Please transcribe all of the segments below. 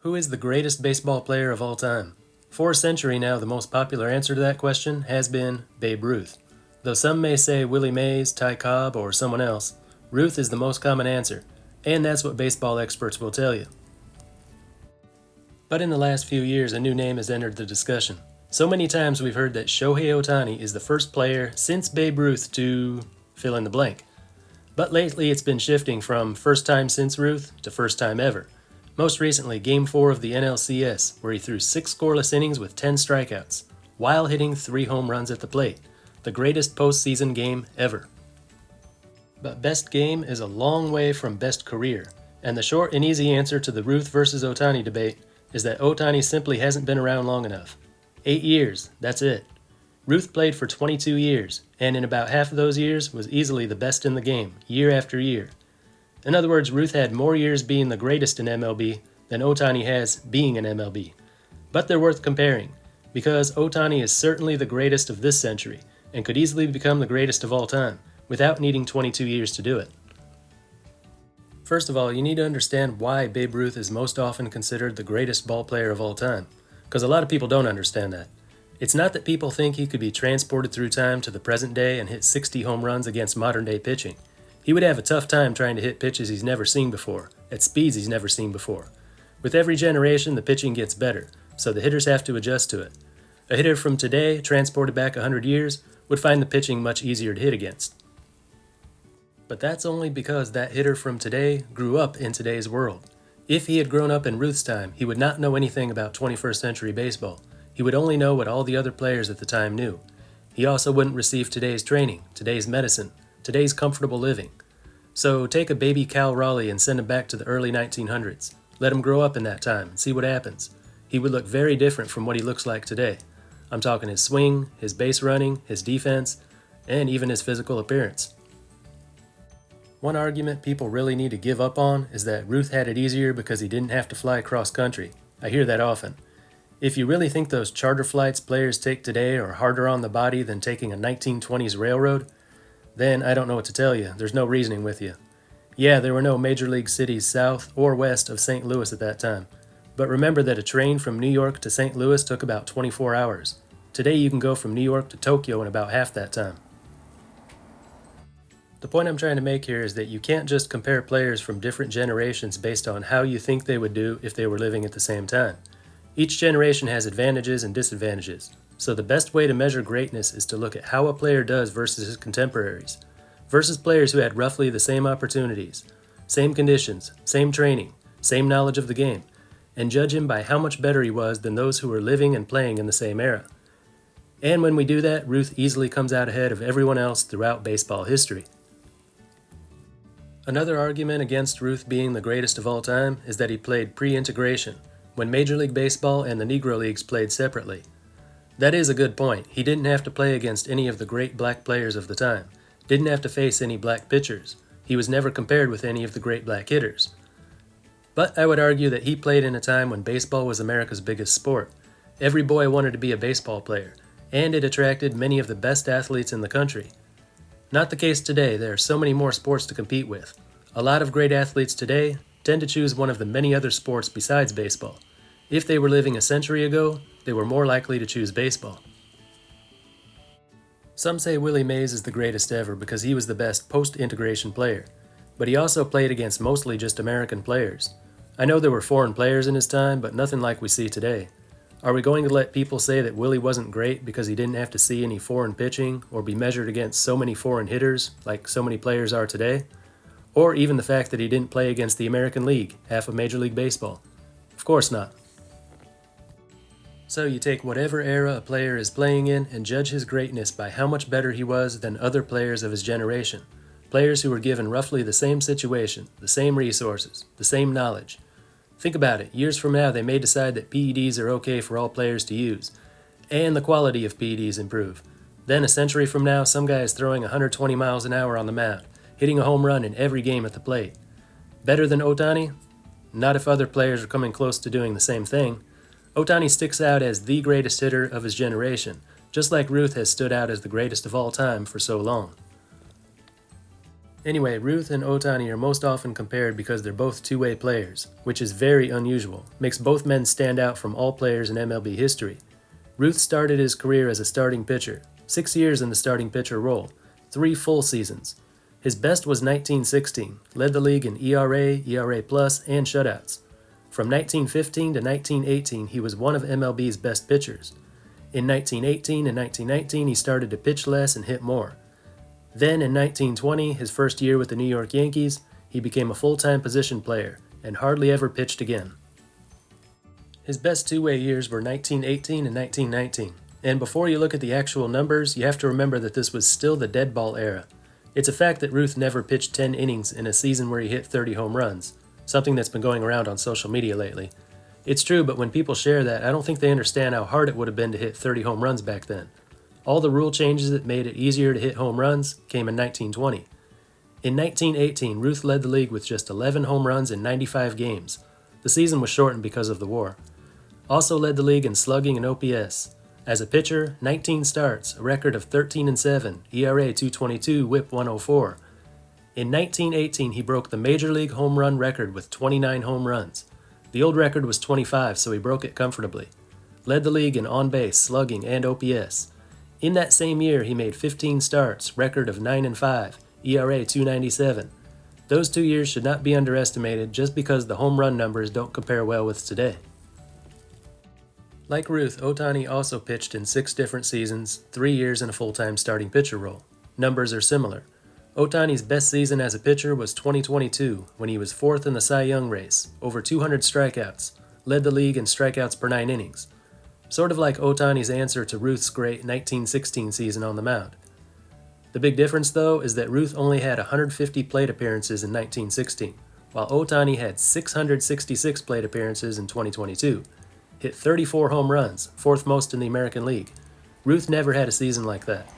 Who is the greatest baseball player of all time? For a century now, the most popular answer to that question has been Babe Ruth. Though some may say Willie Mays, Ty Cobb, or someone else, Ruth is the most common answer, and that's what baseball experts will tell you. But in the last few years, a new name has entered the discussion. So many times we've heard that Shohei Ohtani is the first player since Babe Ruth to fill in the blank. But lately it's been shifting from first time since Ruth to first time ever. Most recently, Game 4 of the NLCS, where he threw 6 scoreless innings with 10 strikeouts, while hitting 3 home runs at the plate. The greatest postseason game ever. But best game is a long way from best career, and the short and easy answer to the Ruth versus Ohtani debate is that Ohtani simply hasn't been around long enough. 8 years, that's it. Ruth played for 22 years, and in about half of those years was easily the best in the game, year after year. In other words, Ruth had more years being the greatest in MLB than Ohtani has being in MLB. But they're worth comparing, because Ohtani is certainly the greatest of this century, and could easily become the greatest of all time, without needing 22 years to do it. First of all, you need to understand why Babe Ruth is most often considered the greatest ball player of all time, because a lot of people don't understand that. It's not that people think he could be transported through time to the present day and hit 60 home runs against modern day pitching. He would have a tough time trying to hit pitches he's never seen before, at speeds he's never seen before. With every generation, the pitching gets better, so the hitters have to adjust to it. A hitter from today, transported back 100 years, would find the pitching much easier to hit against. But that's only because that hitter from today grew up in today's world. If he had grown up in Ruth's time, he would not know anything about 21st century baseball. He would only know what all the other players at the time knew. He also wouldn't receive today's training, today's medicine, today's comfortable living. So take a baby Cal Raleigh and send him back to the early 1900s. Let him grow up in that time and see what happens. He would look very different from what he looks like today. I'm talking his swing, his base running, his defense, and even his physical appearance. One argument people really need to give up on is that Ruth had it easier because he didn't have to fly cross country. I hear that often. If you really think those charter flights players take today are harder on the body than taking a 1920s railroad, then I don't know what to tell you. There's no reasoning with you. Yeah, there were no major league cities south or west of St. Louis at that time. But remember that a train from New York to St. Louis took about 24 hours. Today you can go from New York to Tokyo in about half that time. The point I'm trying to make here is that you can't just compare players from different generations based on how you think they would do if they were living at the same time. Each generation has advantages and disadvantages. So the best way to measure greatness is to look at how a player does versus his contemporaries, versus players who had roughly the same opportunities, same conditions, same training, same knowledge of the game, and judge him by how much better he was than those who were living and playing in the same era. And when we do that, Ruth easily comes out ahead of everyone else throughout baseball history. Another argument against Ruth being the greatest of all time is that he played pre-integration, when Major League Baseball and the Negro Leagues played separately. That is a good point. He didn't have to play against any of the great black players of the time. Didn't have to face any black pitchers. He was never compared with any of the great black hitters. But I would argue that he played in a time when baseball was America's biggest sport. Every boy wanted to be a baseball player, and it attracted many of the best athletes in the country. Not the case today. There are so many more sports to compete with. A lot of great athletes today tend to choose one of the many other sports besides baseball. If they were living a century ago, they were more likely to choose baseball. Some say Willie Mays is the greatest ever because he was the best post-integration player, but he also played against mostly just American players. I know there were foreign players in his time, but nothing like we see today. Are we going to let people say that Willie wasn't great because he didn't have to see any foreign pitching or be measured against so many foreign hitters like so many players are today? Or even the fact that he didn't play against the American League, half of Major League Baseball? Of course not. So you take whatever era a player is playing in and judge his greatness by how much better he was than other players of his generation. Players who were given roughly the same situation, the same resources, the same knowledge. Think about it. Years from now, they may decide that PEDs are okay for all players to use, and the quality of PEDs improve. Then a century from now, some guy is throwing 120 miles an hour on the mound, hitting a home run in every game at the plate. Better than Ohtani? Not if other players are coming close to doing the same thing. Ohtani sticks out as the greatest hitter of his generation, just like Ruth has stood out as the greatest of all time for so long. Anyway, Ruth and Ohtani are most often compared because they're both two-way players, which is very unusual, makes both men stand out from all players in MLB history. Ruth started his career as a starting pitcher, 6 years in the starting pitcher role, 3 full seasons. His best was 1916, led the league in ERA, ERA+, and shutouts. From 1915 to 1918, he was one of MLB's best pitchers. In 1918 and 1919, he started to pitch less and hit more. Then in 1920, his first year with the New York Yankees, he became a full-time position player and hardly ever pitched again. His best two-way years were 1918 and 1919. And before you look at the actual numbers, you have to remember that this was still the dead ball era. It's a fact that Ruth never pitched 10 innings in a season where he hit 30 home runs, something that's been going around on social media lately. It's true, but when people share that, I don't think they understand how hard it would have been to hit 30 home runs back then. All the rule changes that made it easier to hit home runs came in 1920. In 1918, Ruth led the league with just 11 home runs in 95 games. The season was shortened because of the war. Also led the league in slugging and OPS. As a pitcher, 19 starts, a record of 13-7, ERA 2.22, WHIP 104. In 1918, he broke the Major League home run record with 29 home runs. The old record was 25, so he broke it comfortably. Led the league in on-base, slugging, and OPS. In that same year, he made 15 starts, record of 9-5, ERA 2.97. Those 2 years should not be underestimated just because the home run numbers don't compare well with today. Like Ruth, Ohtani also pitched in 6 different seasons, 3 years in a full-time starting pitcher role. Numbers are similar. Ohtani's best season as a pitcher was 2022, when he was 4th in the Cy Young race, over 200 strikeouts, led the league in strikeouts per 9 innings. Sort of like Ohtani's answer to Ruth's great 1916 season on the mound. The big difference, though, is that Ruth only had 150 plate appearances in 1916, while Ohtani had 666 plate appearances in 2022. Hit 34 home runs, 4th most in the American League. Ruth never had a season like that.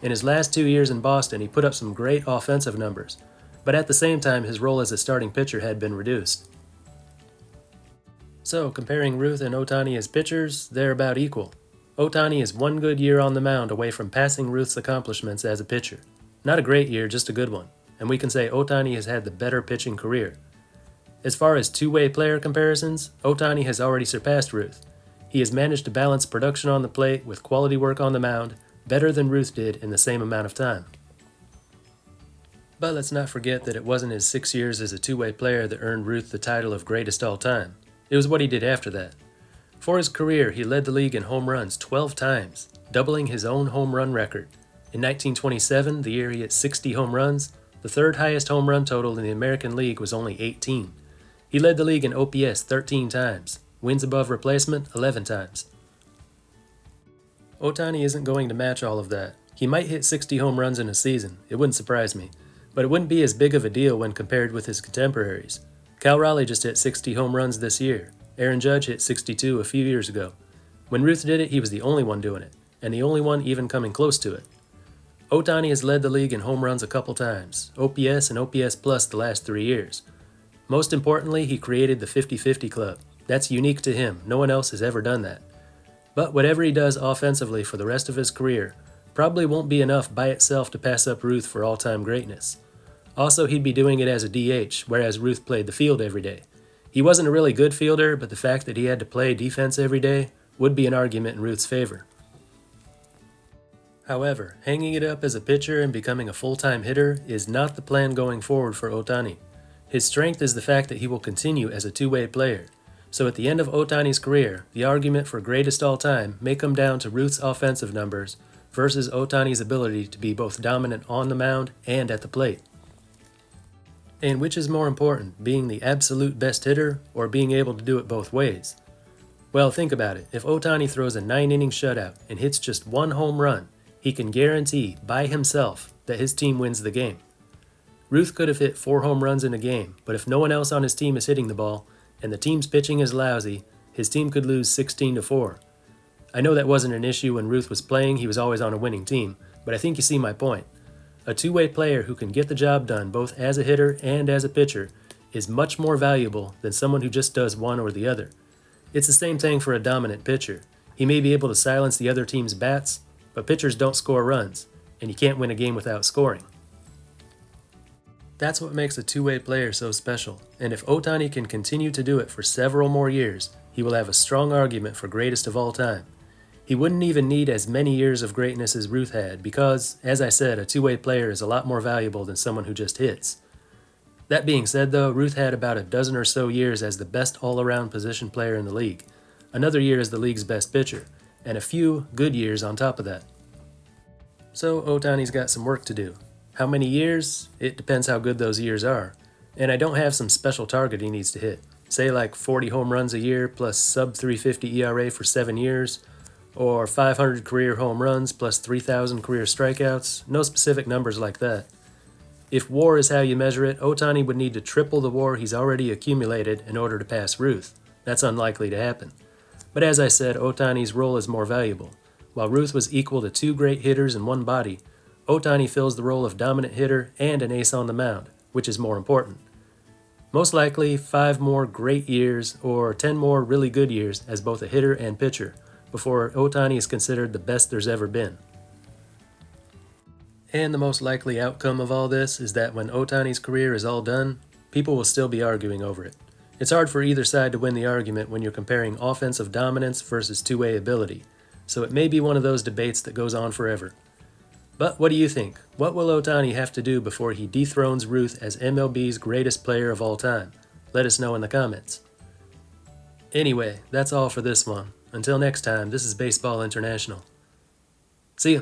In his last 2 years in Boston, he put up some great offensive numbers, but at the same time, his role as a starting pitcher had been reduced. So, comparing Ruth and Ohtani as pitchers, they're about equal. Ohtani is 1 good year on the mound away from passing Ruth's accomplishments as a pitcher. Not a great year, just a good one, and we can say Ohtani has had the better pitching career. As far as two-way player comparisons, Ohtani has already surpassed Ruth. He has managed to balance production on the plate with quality work on the mound better than Ruth did in the same amount of time. But let's not forget that it wasn't his 6 years as a two-way player that earned Ruth the title of greatest all time. It was what he did after that. For his career, he led the league in home runs 12 times, doubling his own home run record. In 1927, the year he hit 60 home runs, the 3rd highest home run total in the American League was only 18. He led the league in OPS 13 times, wins above replacement 11 times. Ohtani isn't going to match all of that. He might hit 60 home runs in a season, it wouldn't surprise me, but it wouldn't be as big of a deal when compared with his contemporaries. Cal Raleigh just hit 60 home runs this year. Aaron Judge hit 62 a few years ago. When Ruth did it, he was the only one doing it, and the only one even coming close to it. Ohtani has led the league in home runs a couple times, OPS and OPS plus the last 3 years. Most importantly, he created the 50-50 club. That's unique to him. No one else has ever done that. But whatever he does offensively for the rest of his career probably won't be enough by itself to pass up Ruth for all-time greatness. Also, he'd be doing it as a DH, whereas Ruth played the field every day. He wasn't a really good fielder, but the fact that he had to play defense every day would be an argument in Ruth's favor. However, hanging it up as a pitcher and becoming a full-time hitter is not the plan going forward for Ohtani. His strength is the fact that he will continue as a two-way player. So at the end of Ohtani's career, the argument for greatest all time may come down to Ruth's offensive numbers versus Ohtani's ability to be both dominant on the mound and at the plate. And which is more important, being the absolute best hitter or being able to do it both ways? Well, think about it. If Ohtani throws a 9-inning shutout and hits just 1 home run, he can guarantee by himself that his team wins the game. Ruth could have hit 4 home runs in a game, but if no one else on his team is hitting the ball, and the team's pitching is lousy, his team could lose 16-4. I know that wasn't an issue when Ruth was playing, he was always on a winning team, but I think you see my point. A two-way player who can get the job done both as a hitter and as a pitcher is much more valuable than someone who just does one or the other. It's the same thing for a dominant pitcher. He may be able to silence the other team's bats, but pitchers don't score runs, and you can't win a game without scoring. That's what makes a two-way player so special, and if Ohtani can continue to do it for several more years, he will have a strong argument for greatest of all time. He wouldn't even need as many years of greatness as Ruth had because, as I said, a two-way player is a lot more valuable than someone who just hits. That being said though, Ruth had about a dozen or so years as the best all-around position player in the league, another year as the league's best pitcher, and a few good years on top of that. So Ohtani's got some work to do. How many years? It depends how good those years are. And I don't have some special target he needs to hit. Say like 40 home runs a year plus sub 350 ERA for 7 years, or 500 career home runs plus 3,000 career strikeouts. No specific numbers like that. If WAR is how you measure it, Ohtani would need to triple the WAR he's already accumulated in order to pass Ruth. That's unlikely to happen. But as I said, Ohtani's role is more valuable. While Ruth was equal to 2 great hitters in one body, Ohtani fills the role of dominant hitter and an ace on the mound, which is more important. Most likely 5 more great years or 10 more really good years as both a hitter and pitcher before Ohtani is considered the best there's ever been. And the most likely outcome of all this is that when Ohtani's career is all done, people will still be arguing over it. It's hard for either side to win the argument when you're comparing offensive dominance versus two-way ability, so it may be one of those debates that goes on forever. But what do you think? What will Ohtani have to do before he dethrones Ruth as MLB's greatest player of all time? Let us know in the comments. Anyway, that's all for this one. Until next time, this is Baseball International. See ya!